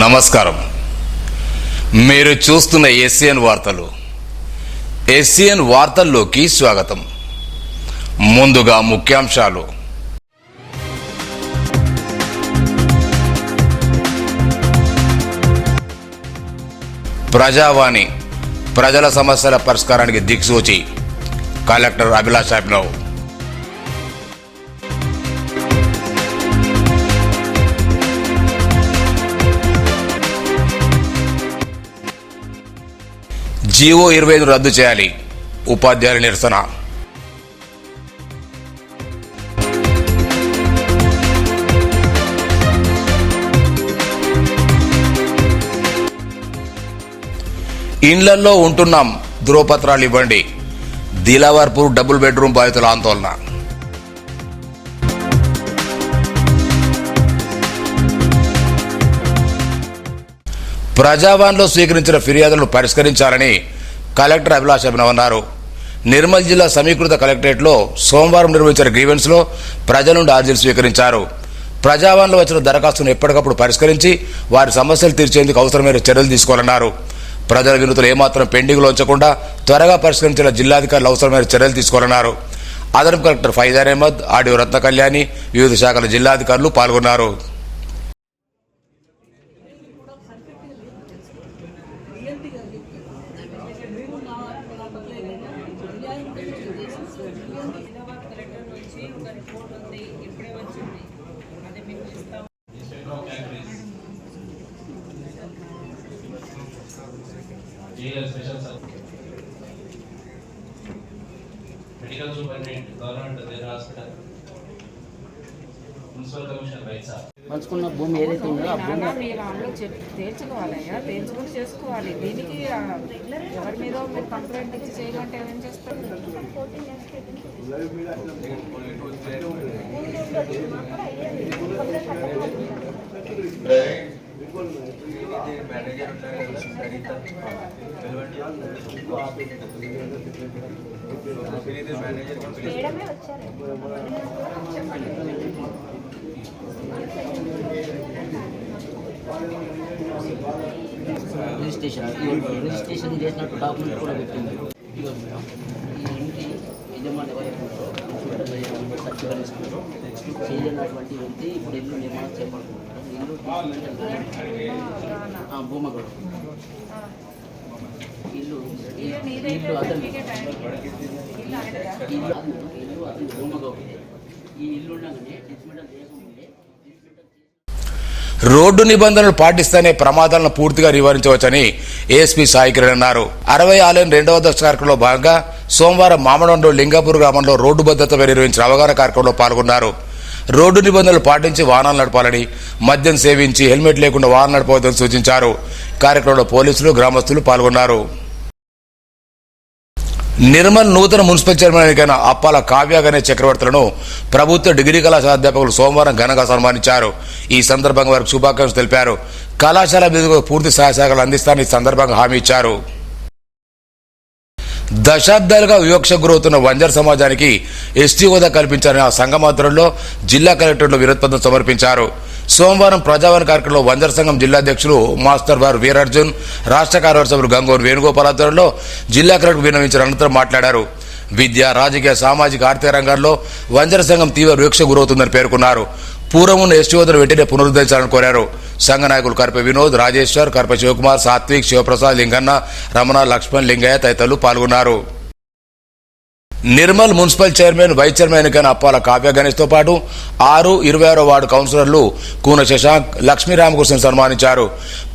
నమస్కారం. మీరు చూస్తున్న ఎస్సీఎన్ వార్తలు. ఎస్సీఎన్ వార్తల్లోకి స్వాగతం. ముందుగా ముఖ్యాంశాలు. ప్రజావాణి ప్రజల సమస్యల పరిష్కారానికి దిక్సూచి కలెక్టర్ అభిలాష్ అభినవ్. జీవో 25 రద్దు చేయాలి, ఉపాధ్యాయుల నిరసన. ఇండ్లల్లో ఉంటున్నాం, ధ్రువపత్రాలు ఇవ్వండి. దిలావర్పూర్ డబుల్ బెడ్రూమ్ బాధితుల ఆందోళన. ప్రజావాణిలో స్వీకరించిన ఫిర్యాదులను పరిష్కరించాలని కలెక్టర్ అభిలాష్ అభినవ్ అన్నారు. నిర్మల్ జిల్లా సమీకృత కలెక్టరేట్లో సోమవారం నిర్వహించిన గ్రీవెన్స్లో ప్రజల నుండి అర్జీలు స్వీకరించారు. ప్రజావాణిలో వచ్చిన దరఖాస్తును ఎప్పటికప్పుడు పరిష్కరించి వారి సమస్యలు తీర్చేందుకు అవసరమైన చర్యలు తీసుకోవాలన్నారు. ప్రజల వినతులు ఏమాత్రం పెండింగ్లో ఉంచకుండా త్వరగా పరిష్కరించిన జిల్లాధికారులు అవసరమైన చర్యలు తీసుకోవాలన్నారు. అదనపు కలెక్టర్ ఫైజార్ అహ్మద్, ఆర్డీఓ రత్న కళ్యాణి, వివిధ శాఖల జిల్లాధికారులు పాల్గొన్నారు. మెడికల్ సూపరింటెండెంట్ గవర్నమెంట్ దగ్గర హాస్పిటల్ మున్సిపల్ కమిషనర్ రైట్సా మంచుకున్న భూమి ఏదైతే ఉందో ఆ భూమి మీరు అందులో తేల్చుకోవాలయ్యా, తేల్చుకుని చేసుకోవాలి. దీనికి ఎవరి మీద మీరు కంప్లైంట్ ఇచ్చి చేయాలంటే ఏమేం చేస్తారు? రిజిస్ట్రేషన్ చేసినట్టు డాక్యుమెంట్ కూడా పెట్టింది. ఇదిగో మేడం, ఈ ఇంటి యజమాని ఎవరైతే సర్టిఫికేట్ ఇస్తున్నారు చేయనటువంటి వ్యక్తి ఇప్పుడు ఇల్లు నిర్మాణం చేపడుతున్నారు. ఇల్లు భూమగడ ఇల్లు ఇల్లు అతను ఇల్లు అతను భూమగడ. ఈ ఇల్లు ఉండగానే డిస్మెంటల్ చేయకముందే రోడ్డు నిబంధనలు పాటిస్తేనే ప్రమాదాలను పూర్తిగా నివారించవచ్చని ఏఎస్పీ సాయి కిరణ్ అన్నారు. 66 రెండవ దశ కార్యక్రమంలో భాగంగా సోమవారం మామడంలో లింగాపూర్ గ్రామంలో రోడ్డు భద్రతపై నిర్వహించిన అవగాహన కార్యక్రమంలో పాల్గొన్నారు. రోడ్డు నిబంధనలు పాటించి వాహనాలు నడపాలని, మద్యం సేవించి హెల్మెట్ లేకుండా వాహనం నడపవద్దని సూచించారు. కార్యక్రమంలో పోలీసులు, గ్రామస్తులు పాల్గొన్నారు. నిర్మల్ నూతన మున్సిపల్ చైర్మన్ ఎన్నికైన అప్పాల కావ్య గణేష్ చక్రవర్తులను ప్రభుత్వ డిగ్రీ కళాశాల అధ్యాపకులు సోమవారం ఘనంగా సన్మానించారు. ఈ సందర్భంగా వారికి శుభాకాంక్షలు తెలిపారు. కళాశాల అభివృద్ధికి పూర్తి సహాయ సహకారాలు అందిస్తారని ఈ సందర్భంగా హామీ ఇచ్చారు. దశాబ్దాలుగా వివక్ష గురవుతున్న వంజర్ సమాజానికి ఎస్టీ హోదా కల్పించారని ఆ సంఘం ఆధ్వర్యంలో జిల్లా కలెక్టర్లు వినతిపత్రం సమర్పించారు. సోమవారం ప్రజావాణి కార్యక్రమంలో వంజర్ సంఘం జిల్లా అధ్యక్షులు మాస్టర్ వారు వీరార్జున్, రాష్ట్ర కార్యవర్గ సభ్యులు గంగోర్ వేణుగోపాల్ ఆధ్వర్యంలో జిల్లా కలెక్టర్ విన్నవించిన అనంతరం మాట్లాడారు. విద్య, రాజకీయ, సామాజిక, ఆర్థిక రంగాల్లో వంజర సంఘం తీవ్ర వివక్ష గురవుతుందని పేర్కొన్నారు. పూర్వం ఉన్న ఎస్టీ హోదాను వెంటనే పునరుద్ధరించాలని కోరారు. సంఘ నాయకులు కర్ప వినోద్, రాజేశ్వర్, కర్ప శివకుమార్, సాత్విక్, శివప్రసాద్, లింగన్న, రమణ, లక్ష్మణ్, లింగయ్య తదితరులు పాల్గొన్నారు. Nirmal municipal chairman, vice chairman ఎన్నికైన అప్పాల కావ్య గణేష్ తో పాటు 6, 26వ వార్డు కౌన్సిలర్లు కూన శశాంక్, లక్ష్మీ రామకృష్ణను సన్మానించారు.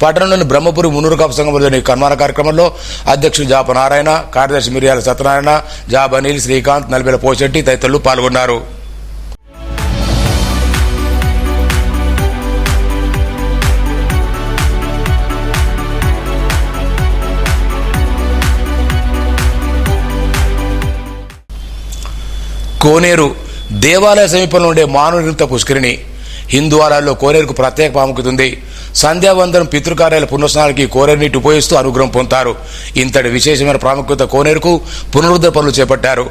పట్టణంలోని బ్రహ్మపురి మున్నూరు కాపు సంఘం సన్మాన కార్యక్రమంలో అధ్యక్షులు జాప నారాయణ, కార్యదర్శి మిర్యాల సత్యనారాయణ, జాబ్ అనిల్, శ్రీకాంత్, నల్బెల పోశెట్టి తదితరులు పాల్గొన్నారు. కోనేరు దేవాలయ సమీపంలో ఉండే మానవనిర్మిత పుష్కరిణి. హిందూ ఆలయాల్లో కోనేరుకు ప్రత్యేక ప్రాముఖ్యత ఉంది. సంధ్యావందనం, పితృకార్యాల పునఃస్నానానికి కోనేరు నీటి ఉపయోగిస్తూ అనుగ్రహం పొందుతారు. ఇంతటి విశేషమైన ప్రాముఖ్యత కోనేరుకు పునరుద్ధరణ పనులు చేపట్టారు.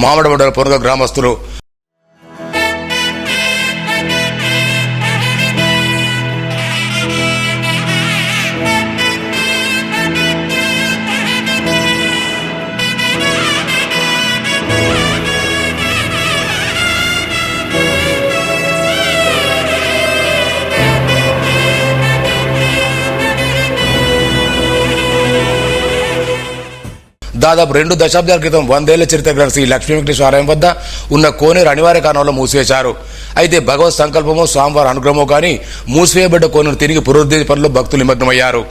మామిడి మండల పొనుగ గ్రామస్తులు. దాదాపు 2 దశాబ్దాల క్రితం 100 ఏళ్ల చరిత్ర గల శ్రీ లక్ష్మీ వెంకటేశ్వర ఆలయం వద్ద ఉన్న కోనేరు అనివార్య కారణంలో మూసివేశారు. అయితే భగవత్ సంకల్పమో స్వామివారి అనుగ్రహమో కానీ మూసివేయబడ్డ కోనేరు తిరిగి పునరుద్ధరణ పనుల్లో భక్తులు నిమగ్నమయ్యారు.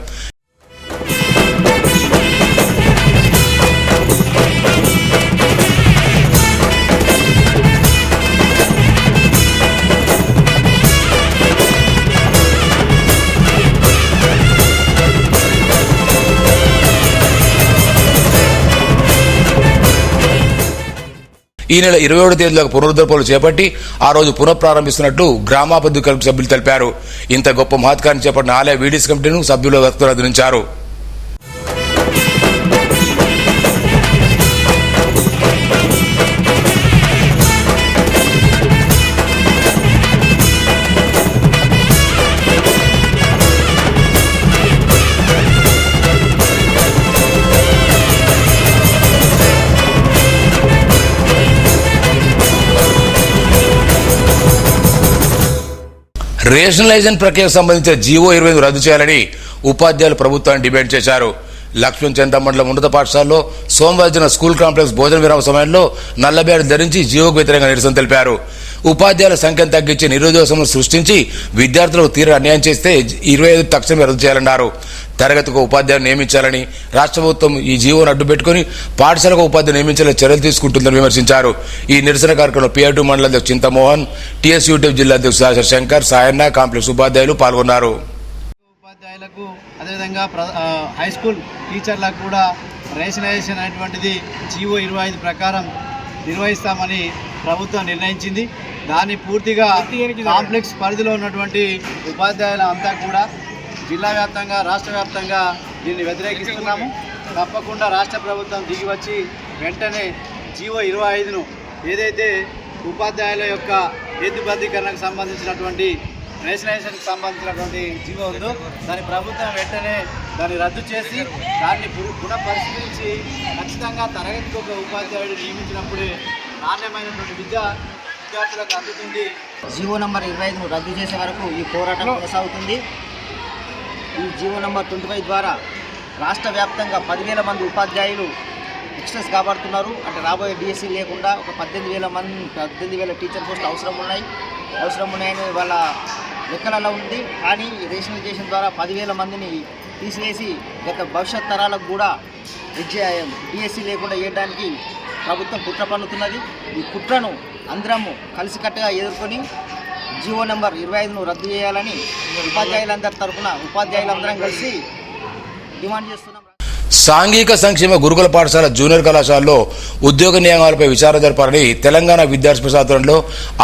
ఈ నెల 27వ తేదీలోకి పునరుద్ధరణ పనులు చేపట్టి ఆ రోజు పునఃప్రారంభిస్తున్నట్లు గ్రామాభివృద్ధి కమిటీ సభ్యులు తెలిపారు. ఇంత గొప్ప మహత్కార్యం చేపట్టిన ఆలయ వీడీస్ కమిటీను సభ్యులు అభినందించారు. రేషనలైజేషన్ ప్రక్రియకు సంబంధించిన జీవో 25 రద్దు చేయాలని ఉపాధ్యాయులు ప్రభుత్వాన్ని డిమాండ్ చేశారు. లక్ష్మణ్ చంద్ర మండలం ఉన్నత పాఠశాలలో సోమవారం జరిగిన స్కూల్ కాంప్లెక్స్ భోజన విరామ సమయంలో నల్ల బ్యాడ్జ్ ధరించి జీవోకు వ్యతిరేకంగా నిరసన తెలిపారు. ఉపాధ్యాయుల సంఖ్యను తగ్గించి నిరుద్యోగం సృష్టించి విద్యార్థులకు తీవ్ర అన్యాయం చేస్తే 25 తక్షణమే రద్దు చేయాలన్నారు. తరగతికి ఉపాధ్యాయులు నియమించాలని రాష్ట్ర ప్రభుత్వం ఈ జీవోను అడ్డుపెట్టుకుని పాఠశాలకు ఉపాధ్యాయులు నియమించేలా చర్యలు తీసుకుంటుందని విమర్శించారు. ఈ నిరసన కార్యక్రమంలో PI2 మండల అధ్యక్షుడు చింతమోహన్, TSUTF జిల్లా అధ్యక్షుడు శాసన శంకర్, సాయన్న, కాంప్లెక్స్ ఉపాధ్యాయులు పాల్గొన్నారు. ఉపాధ్యాయులకు అదేవిధంగా హై స్కూల్ టీచర్లకు కూడా రేషనలైజేషన్ అనేటువంటిది జీవో 25 ప్రకారం నిర్వహిస్తామని ప్రభుత్వం నిర్ణయించింది. దాన్ని పూర్తిగా కాంప్లెక్స్ పరిధిలో ఉన్నటువంటి ఉపాధ్యాయుల అంతా కూడా జిల్లా వ్యాప్తంగా రాష్ట్ర వ్యాప్తంగా దీన్ని వ్యతిరేకిస్తున్నాము. తప్పకుండా రాష్ట్ర ప్రభుత్వం దిగి వచ్చి వెంటనే జీవో 25ను ఏదైతే ఉపాధ్యాయుల యొక్క హేతుబద్ధీకరణకు సంబంధించినటువంటి రేషనలైజేషన్కి సంబంధించినటువంటి జీవో ఉందో దాని ప్రభుత్వం వెంటనే దాన్ని రద్దు చేసి దాన్ని పునఃపరిశీలించి ఖచ్చితంగా తరగతికి ఒక ఉపాధ్యాయుడు నియమించినప్పుడే నాణ్యమైనటువంటి విద్యార్థులకు అందుతుంది. జీవో నంబర్ 25ను రద్దు చేసే వరకు ఈ పోరాటం కొనసాగుతుంది. ఈ జీవో నంబర్ 25 ద్వారా రాష్ట్ర వ్యాప్తంగా 10,000 మంది ఉపాధ్యాయులు ఎక్స్ట్రెస్ కాబడుతున్నారు. అంటే రాబోయే డిఎస్సీ లేకుండా ఒక 18,000 టీచర్ పోస్టులు అవసరం ఉన్నాయని వాళ్ళ లెక్కలలో ఉంది. కానీ రేషనలైజేషన్ ద్వారా 10,000 మందిని తీసివేసి గత భవిష్యత్ తరాలకు కూడా డిఎస్సీ లేకుండా చేయడానికి ప్రభుత్వం కుట్ర పన్నుతున్నది. ఈ కుట్రను అందరము కలిసికట్టుగా ఎదుర్కొని జీవో నెంబర్ 25ను రద్దు చేయాలని ఉపాధ్యాయులందరి తరఫున ఉపాధ్యాయులందరం కలిసి డిమాండ్ చేస్తున్నాం. సాంఘిక సంక్షేమ గురుకుల పాఠశాల జూనియర్ కళాశాలలో ఉద్యోగ నియామాలపై విచారణ జరపాలని తెలంగాణ విద్యార్థి ప్రసాదంలో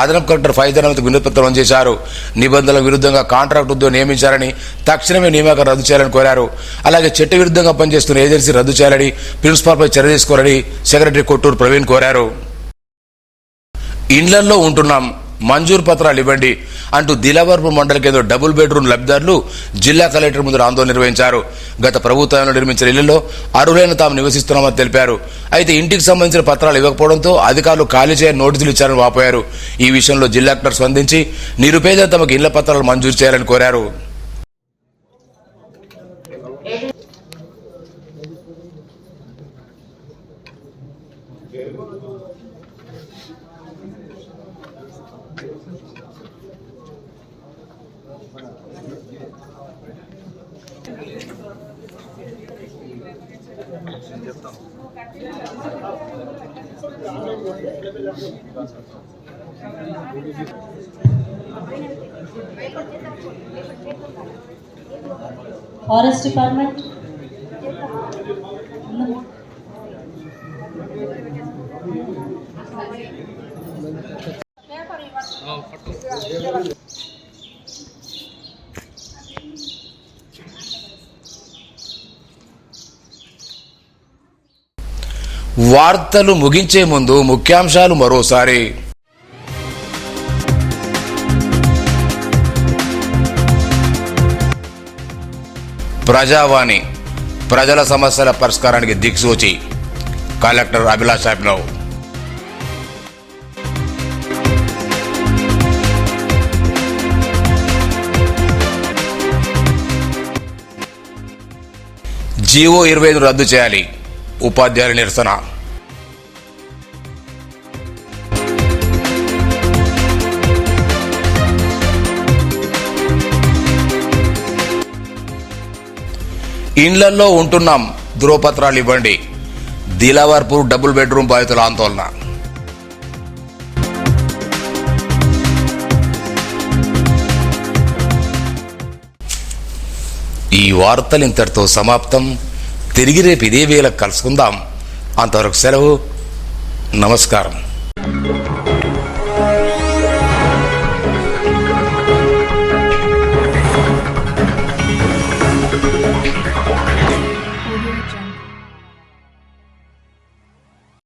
అదనపు కలెక్టర్ ఫైజానాథ్ వినతిపత్రం అందజేశారు. నిబంధనలకు విరుద్ధంగా కాంట్రాక్ట్ ఉద్యోగం నియమించాలని, తక్షణమే నియామకం రద్దు చేయాలని కోరారు. అలాగే చట్ట విరుద్ధంగా పనిచేస్తున్న ఏజెన్సీ రద్దు చేయాలని, ప్రిన్సిపాల్పై చర్య తీసుకోవాలని సెక్రటరీ కొట్టూరు ప్రవీణ్ కోరారు. ఇండ్లల్లో ఉంటున్నాం, మంజూరు పత్రాలు ఇవ్వండి అంటూ దిలావర్పూర్ మండల కేంద్ర డబుల్ బెడ్రూమ్ లబ్ధిదారులు జిల్లా కలెక్టర్ ముందు ఆందోళన నిర్వహించారు. గత ప్రభుత్వంలో నిర్మించిన ఇళ్లలో అర్హులైన తాము నివసిస్తున్నామని తెలిపారు. అయితే ఇంటికి సంబంధించిన పత్రాలు ఇవ్వకపోవడంతో అధికారులు ఖాళీ చేయని నోటీసులు ఇచ్చారని వాపోయారు. ఈ విషయంలో జిల్లా కలెక్టర్ స్పందించి నిరుపేద తమకు ఇళ్ల పత్రాలు మంజూరు చేయాలని కోరారు. Forest Department. వార్తలు ముగించే ముందు ముఖ్యాంశాలు మరోసారి. ప్రజావాణి ప్రజల సమస్యల పరిష్కారానికి దిక్సూచి కలెక్టర్ అభిలాష్ అభినవ్. జీవో 25 రద్దు చేయాలి, ఉపాధ్యాయుల నిరసన. ఇండ్లల్లో ఉంటున్నాం, ధ్రువపత్రాలు ఇవ్వండి. దిలావర్పూర్ డబుల్ బెడ్రూమ్ బాధితుల ఆందోళన. ఈ వార్తలు ఇంతటితో సమాప్తం. తిరిగి రేపు ఇదే వేళ కలుసుకుందాం. అంతవరకు సెలవు. నమస్కారం.